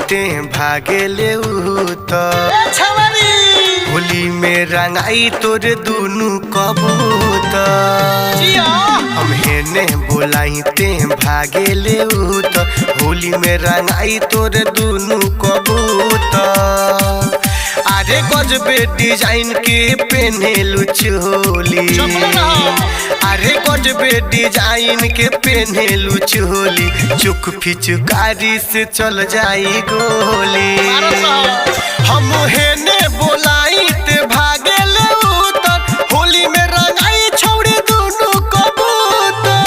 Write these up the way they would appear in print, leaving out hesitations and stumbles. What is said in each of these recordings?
ते भागे ले होली में रंगाई तोरे दुनु कबूतर हम हेने बोलाई ते भागे ले होली में रंगाई तोरे दुनु कबूतर। अरे गजबे डिजाइन के पेन्हेलु चोली, अरे गजबे डिजाइन के पेन्हेलु चोली, चुक फिचकारी से चल जाई गोली। हम हेने बोलाई ते भागे ले होली में रंगाई छोड़ी दुनु कबूतर।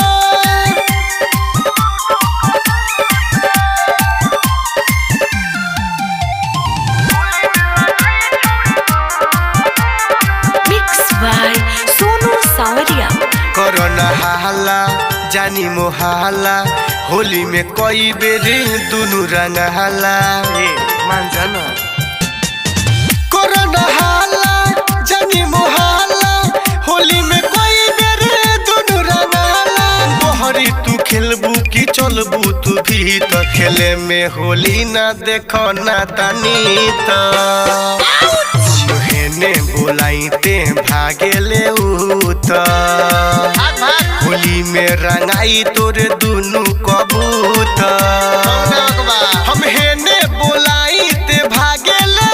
कोरोना हाला जानी मोहाला होली में कोई बेरे दुनु रंग हाला मान जाना। कोरोना हाला जानी मोहाला होली में कोई बेरे दुनु रंग हाला। बहरी तू खेलबू की चलबू तू भी तो खेले में होली ना देखो ना तनी तो हेने बोलाई ते भागे ले होली में रंगाई तोरे दुनु कबूतर। हम हेने बोलाई ते भागे ले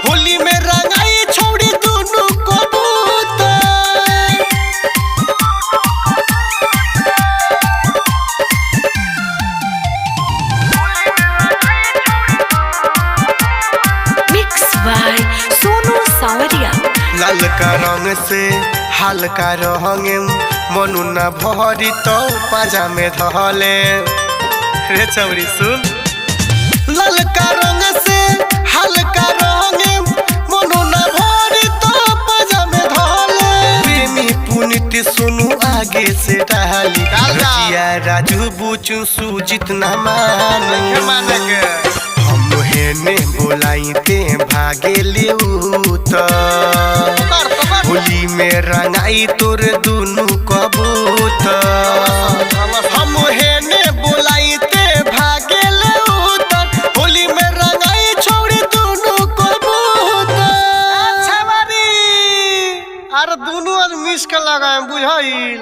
होली में रंगाई छोड़ी दुनु कबूतर। लालका रंग से हल्का रंगे मनु ना भरी तो पाजा में धले रे चौरी सुन। लालका रंग से हल्का रंगे मनु ना भरी तो पाजा में धले। प्रेमी पुनित सुनु आगे से डाली रजिया राजू बुचू सुजित न माने हम हेने बोलाई ते भागे ले होली में रंगाई तोरे दुनु कबूतर। हम हेने बोलाई ते भागे ले होली में रंगाई छोड़ी दुनु कबूतर। अच्छा बारी अरे दुनु आज मिस के लगाए बुझाइल।